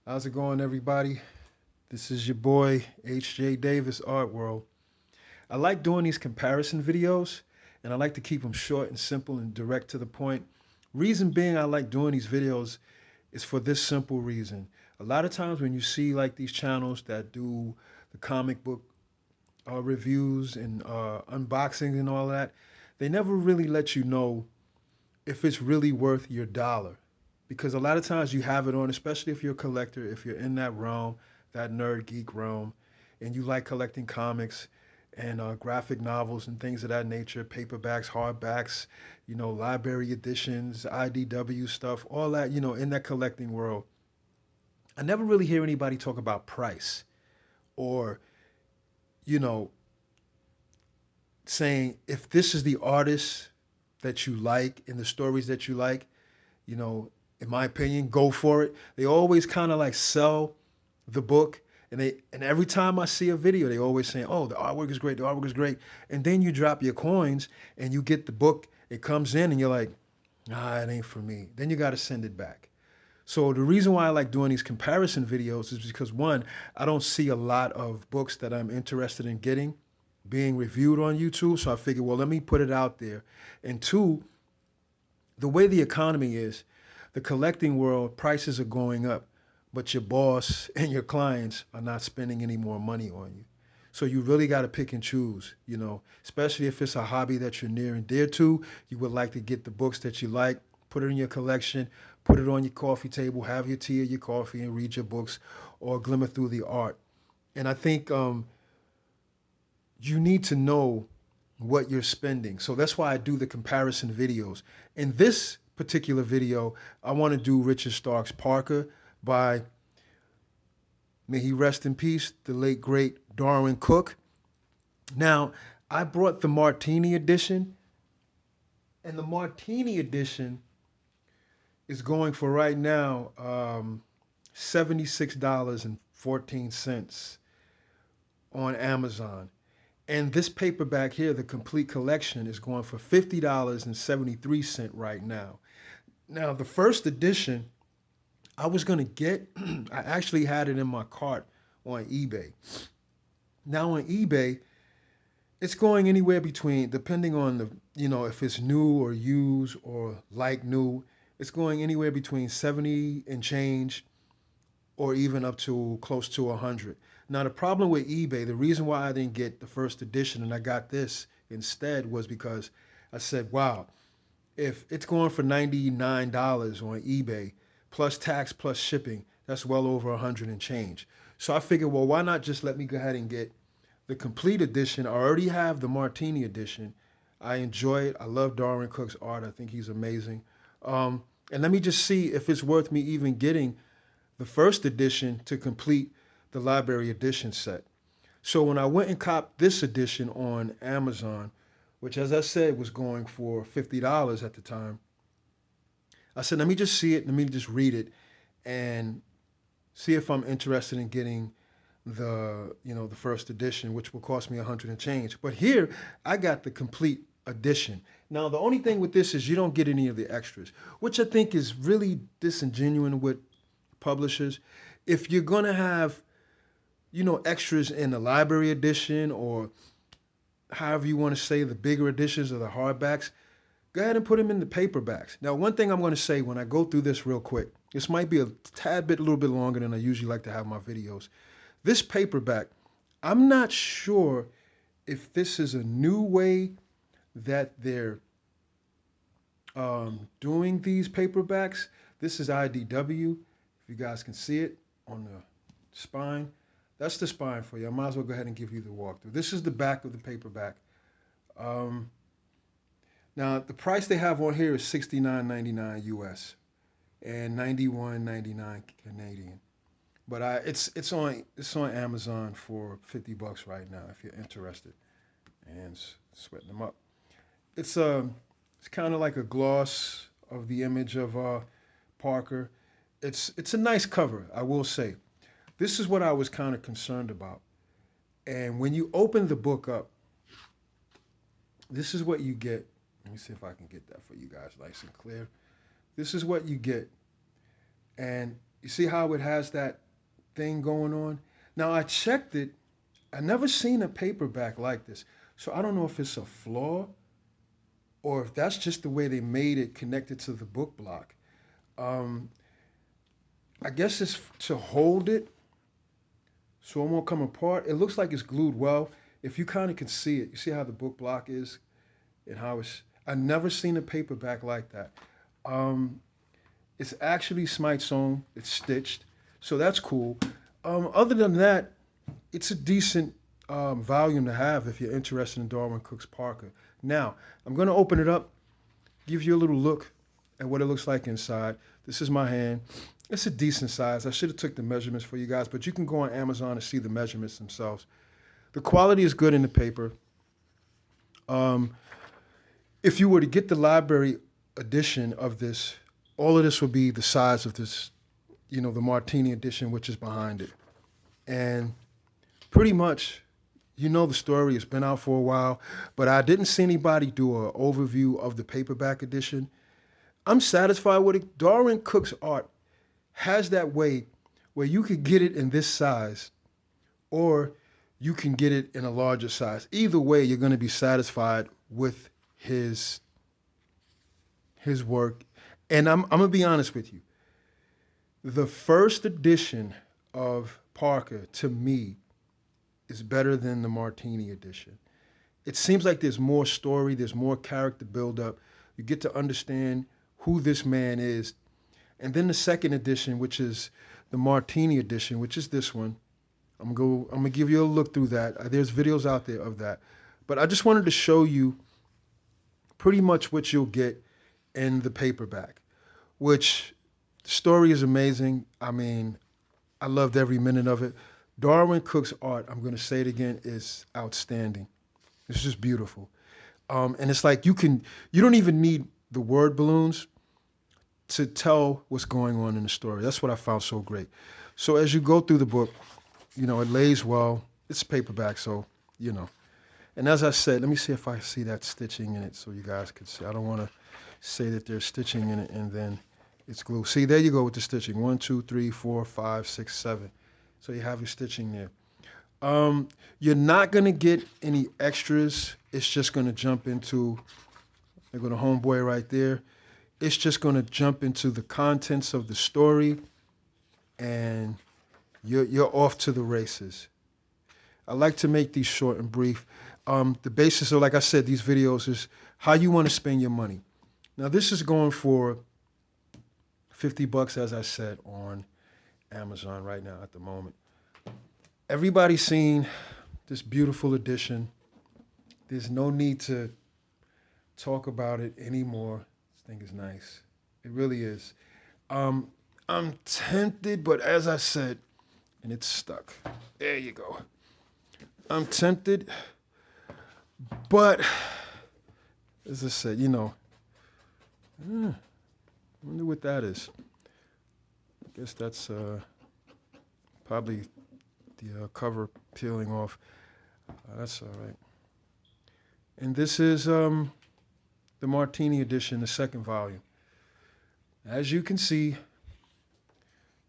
How's it going, everybody? This is your boy H.J.Davis, Art World. I like doing these comparison videos, and I like to keep them short and simple and direct to the point. Reason being, I like doing these videos is for this simple reason. A lot of times when you see like these channels that do the comic book reviews and unboxings and all that, they never really let you know if it's really worth your dollar. Because a lot of times you have it on, especially if you're a collector, if you're in that realm, that nerd geek realm, and you like collecting comics and graphic novels and things of that nature, paperbacks, hardbacks, library editions, IDW stuff, all that, in that collecting world. I never really hear anybody talk about price or, you know, saying if this is the artist that you like and the stories that you like, you know, in my opinion, go for it. They always kind of like sell the book, and every time I see a video, they always saying, "Oh, the artwork is great. The artwork is great." And then you drop your coins and you get the book. It comes in, and you're like, "Ah, it ain't for me." Then you got to send it back. So the reason why I like doing these comparison videos is because one, I don't see a lot of books that I'm interested in getting being reviewed on YouTube. So I figured, well, let me put it out there. And two, the way the economy is, the collecting world, prices are going up, but your boss and your clients are not spending any more money on you. So you really got to pick and choose, especially if it's a hobby that you're near and dear to. You would like to get the books that you like, put it in your collection, put it on your coffee table, have your tea or your coffee and read your books or glimmer through the art. And I think you need to know what you're spending. So that's why I do the comparison videos. In this particular video, I want to do Richard Starks Parker by, may he rest in peace, the late great Darwyn Cooke. Now, I brought the Martini edition, and the Martini edition is going for right now $76.14 on Amazon. And this paperback here, the complete collection, is going for $50.73 right now. Now, the first edition I was going to get, I actually had it in my cart on eBay. Now, on eBay, it's going anywhere between, depending on if it's new or used or like new, it's going anywhere between 70 and change or even up to close to 100. Now, the problem with eBay, the reason why I didn't get the first edition and I got this instead was because I said, wow, if it's going for $99 on eBay, plus tax, plus shipping, that's well over 100 and change. So I figured, well, why not just let me go ahead and get the complete edition? I already have the Martini edition. I enjoy it. I love Darwyn Cook's art. I think he's amazing. And let me just see if it's worth me even getting the first edition to complete the library edition set. So when I went and copped this edition on Amazon, which as I said was going for $50 at the time, I said, let me just see it, let me just read it and see if I'm interested in getting the first edition, which will cost me 100 and change. But here I got the complete edition. Now the only thing with this is you don't get any of the extras, which I think is really disingenuous with publishers. If you're gonna have, extras in the library edition or however you want to say the bigger editions or the hardbacks, go ahead and put them in the paperbacks. Now, one thing I'm going to say when I go through this real quick, this might be a tad bit, a little bit longer than I usually like to have my videos. This paperback, I'm not sure if this is a new way that they're doing these paperbacks. This is IDW. If you guys can see it on the spine, that's the spine for you. I might as well go ahead and give you the walkthrough. This is the back of the paperback. Um, Now the price they have on here is $69.99 US and $91.99 Canadian. But it's on Amazon for $50 right now if you're interested and sweating them up. It's it's kind of like a gloss of the image of Parker. It's a nice cover, I will say. This is what I was kind of concerned about. And when you open the book up, this is what you get. Let me see if I can get that for you guys nice and clear. This is what you get. And You see how it has that thing going on? Now I checked it. I never seen a paperback like this. So I don't know if it's a flaw or if that's just the way they made it connected to the book block. Um, I guess it's to hold it so it won't come apart. It looks like it's glued well. If you kind of can see it, you see how the book block is and how it's. I never seen a paperback like that. Um, it's actually Smite sewn. It's stitched, so that's cool. Other than that, it's a decent volume to have if you're interested in Darwyn Cooke's Parker. Now, I'm going to open it up, give you a little look at what it looks like inside. This is my hand. It's a decent size. I should have took the measurements for you guys, but you can go on Amazon and see the measurements themselves. The quality is good in the paper. Um, if you were to get the library edition of this, all of this would be the size of this, the Martini edition, which is behind it. And pretty much, the story. It's been out for a while, but I didn't see anybody do an overview of the paperback edition. I'm satisfied with it. Darwyn Cooke's art has that way where you could get it in this size or you can get it in a larger size. Either way, you're going to be satisfied with his work. And I'm going to be honest with you. The first edition of Parker, to me, is better than the Martini edition. It seems like there's more story, there's more character buildup. You get to understand who this man is. And then the second edition, which is the Martini edition, which is this one. I'm gonna give you a look through that. There's videos out there of that. But I just wanted to show you pretty much what you'll get in the paperback, which the story is amazing. I mean, I loved every minute of it. Darwyn Cooke's art, I'm going to say it again, is outstanding. It's just beautiful. And it's like you don't even need the word balloons to tell what's going on in the story. That's what I found so great. So as you go through the book, it lays well. It's paperback, so. And as I said, let me see if I see that stitching in it so you guys can see. I don't want to say that there's stitching in it and then it's glue. See, there you go with the stitching. 1, 2, 3, 4, 5, 6, 7. So you have your stitching there. You're not going to get any extras. It's just going to jump into, they're going to homeboy right there. It's just going to jump into the contents of the story and you're off to the races. I like to make these short and brief. The basis of, like I said, these videos is how you want to spend your money. Now this is going for $50, as I said, on Amazon right now at the moment. Everybody's seen this beautiful edition. There's no need to talk about it anymore. This thing is nice. It really is. I'm tempted, but as I said, and it's stuck. There you go. I'm tempted, but as I said, I wonder what that is. I guess that's probably the cover peeling off. That's all right. And this is the Martini edition, the second volume. As you can see,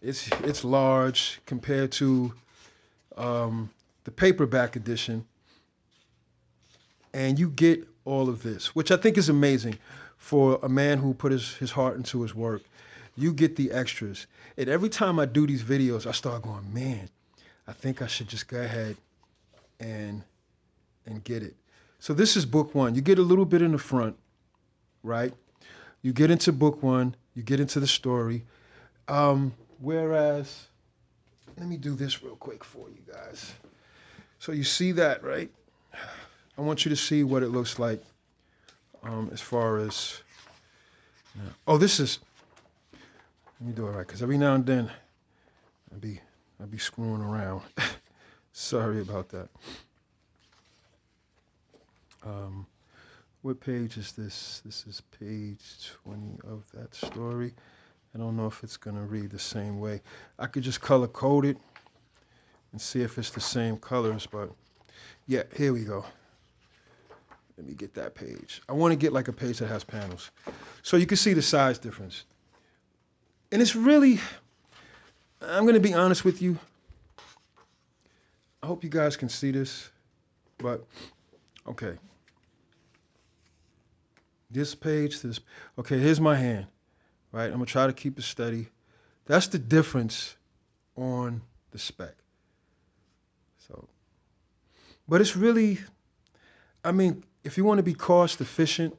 it's large compared to the paperback edition, and you get all of this, which I think is amazing for a man who put his heart into his work. You get the extras. And every time I do these videos, I start going, man, I think I should just go ahead and get it. So this is book one. You get a little bit in the front, right? You get into book one. You get into the story. Whereas, let me do this real quick for you guys. So you see that, right? I want you to see what it looks like as far as, this is, let me do it right, because every now and then I'd be screwing around. Sorry about that. What page is this? This is page 20 of that story. I don't know if it's going to read the same way. I could just color code it and see if it's the same colors, but yeah, here we go. Let me get that page. I want to get like a page that has panels. So you can see the size difference. And it's really, I'm going to be honest with you. I hope you guys can see this, but okay. This page, this, okay, here's my hand, right? I'm going to try to keep it steady. That's the difference on the spec. So, but it's really, I mean, if you want to be cost efficient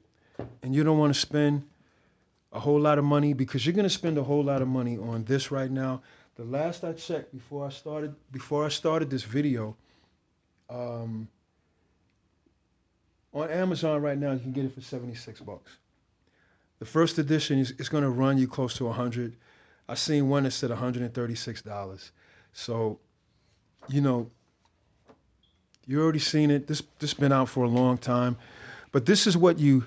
and you don't want to spend a whole lot of money, because you're going to spend a whole lot of money on this right now. The last I checked before I started this video, um, on Amazon right now you can get it for $76. The first edition is going to run you close to 100. I seen one that said $136. So, you know, you already seen it. This been out for a long time, but this is what you,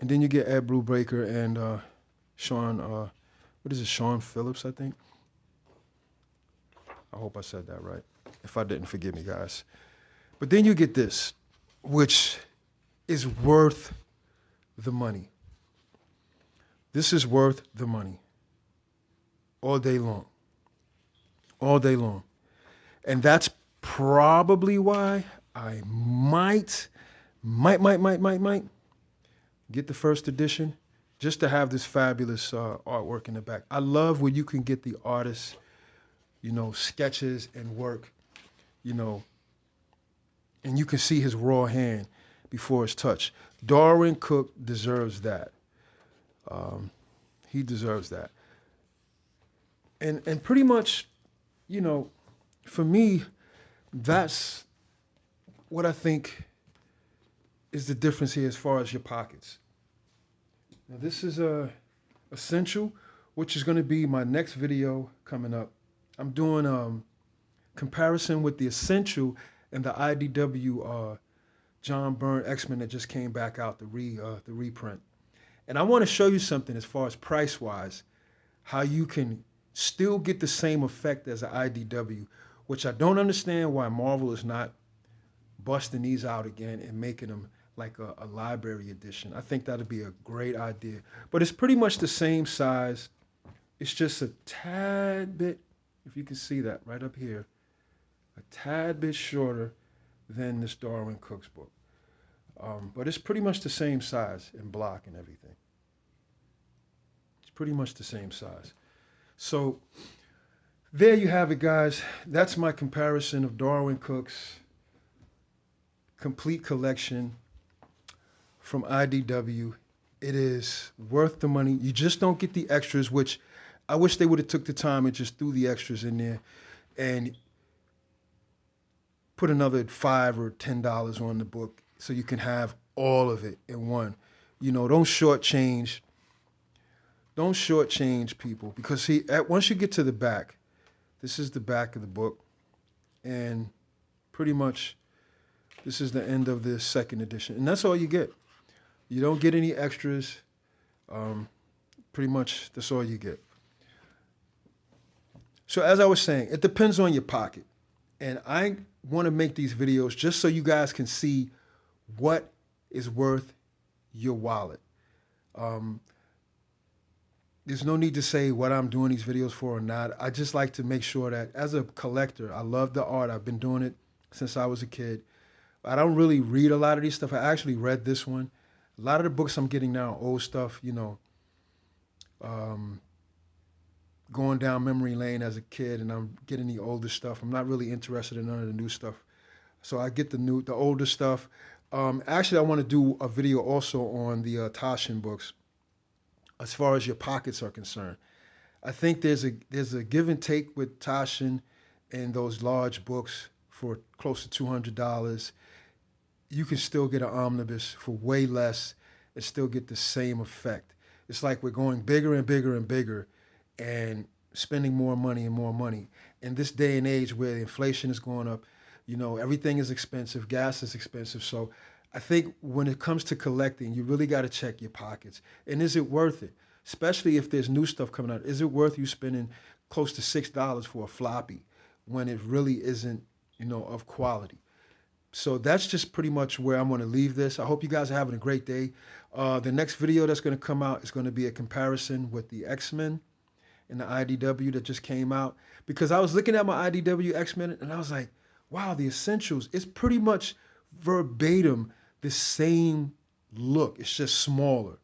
and then you get Ed Brubaker and Sean. What is it? Sean Phillips, I think. I hope I said that right. If I didn't, forgive me, guys. But then you get this, which is worth the money. This is worth the money. All day long. All day long. And that's probably why I might get the first edition just to have this fabulous artwork in the back. I love where you can get the artist's, sketches and work, and you can see his raw hand before it's touched. Darwyn Cooke deserves that. He deserves that. And pretty much, for me, that's what I think is the difference here as far as your pockets. Now this is a essential, which is going to be my next video coming up. I'm doing comparison with the essential and the IDW John Byrne X-Men that just came back out, the reprint. And I want to show you something as far as price wise, how you can still get the same effect as an IDW, which I don't understand why Marvel is not busting these out again and making them like a library edition. I think that'd be a great idea. But it's pretty much the same size. It's just a tad bit, if you can see that right up here, a tad bit shorter than this Darwyn Cooke's book. But it's pretty much the same size in block and everything. It's pretty much the same size. So there you have it, guys. That's my comparison of Darwyn Cooke's complete collection from IDW. It is worth the money. You just don't get the extras, which I wish they would have took the time and just threw the extras in there and put another $5 or $10 on the book so you can have all of it in one. Don't shortchange people, because once you get to the back, this is the back of the book, and pretty much this is the end of the second edition, and that's all you get. You don't get any extras. Pretty much that's all you get. So as I was saying, it depends on your pocket, and I want to make these videos just so you guys can see what is worth your wallet. There's no need to say what I'm doing these videos for or not. I just like to make sure that as a collector, I love the art. I've been doing it since I was a kid. I don't really read a lot of these stuff. I actually read this one. A lot of the books I'm getting now are old stuff, going down memory lane as a kid, and I'm getting the older stuff. I'm not really interested in none of the new stuff. So I get the older stuff. Actually, I want to do a video also on the Taschen books as far as your pockets are concerned. I think there's a give and take with Taschen and those large books for close to $200. You can still get an omnibus for way less and still get the same effect. It's like we're going bigger and bigger and bigger and spending more money and more money. In this day and age where inflation is going up, everything is expensive, gas is expensive. So I think when it comes to collecting, you really got to check your pockets. And is it worth it? Especially if there's new stuff coming out. Is it worth you spending close to $6 for a floppy when it really isn't, of quality? So that's just pretty much where I'm going to leave this. I hope you guys are having a great day. The next video that's going to come out is going to be a comparison with the X-Men in the IDW that just came out, because I was looking at my IDW X-Men and I was like, wow, the Essentials, it's pretty much verbatim the same look. It's just smaller.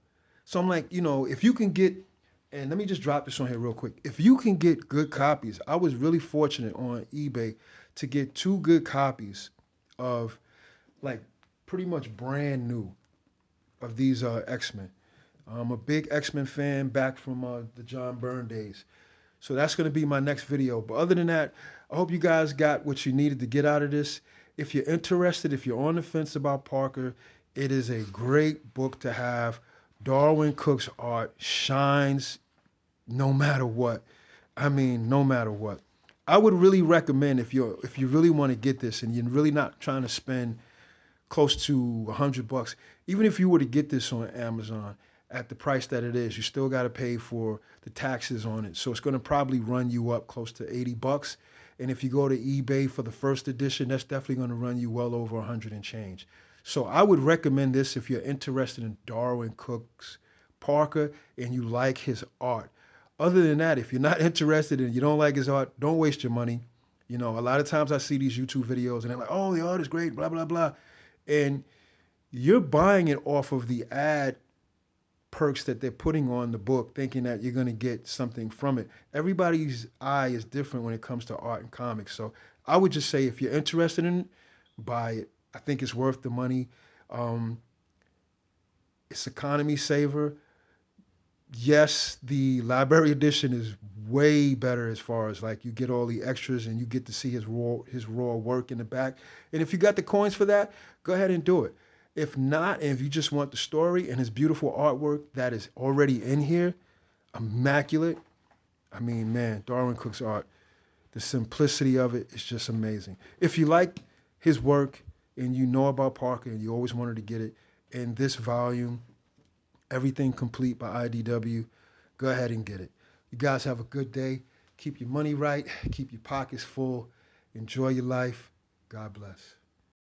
So I'm like, if you can get, and let me just drop this on here real quick. If you can get good copies, I was really fortunate on eBay to get two good copies of, like, pretty much brand new, of these X-Men. I'm a big X-Men fan back from the John Byrne days. So that's going to be my next video. But other than that, I hope you guys got what you needed to get out of this. If you're interested, if you're on the fence about Parker, it is a great book to have. Darwyn Cooke's art shines no matter what. I mean, no matter what. I would really recommend, if you really want to get this and you're really not trying to spend close to $100, even if you were to get this on Amazon at the price that it is, you still got to pay for the taxes on it. So it's going to probably run you up close to $80. And if you go to eBay for the first edition, that's definitely going to run you well over 100 and change. So I would recommend this if you're interested in Darwyn Cooke's Parker and you like his art. Other than that, if you're not interested and you don't like his art, don't waste your money. A lot of times I see these YouTube videos and they're like, oh, the art is great, blah, blah, blah. And you're buying it off of the ad perks that they're putting on the book, thinking that you're going to get something from it. Everybody's eye is different when it comes to art and comics. So I would just say, if you're interested in it, buy it. I think it's worth the money. Um, it's economy saver. Yes, the library edition is way better, as far as, like, you get all the extras and you get to see his raw work in the back. And if you got the coins for that, go ahead and do it. If not, and if you just want the story and his beautiful artwork that is already in here, immaculate. I mean, man, Darwyn Cooke's art, the simplicity of it is just amazing. If you like his work and you know about Parker and you always wanted to get it in this volume, Everything Complete by IDW, go ahead and get it. You guys have a good day. Keep your money right. Keep your pockets full. Enjoy your life. God bless.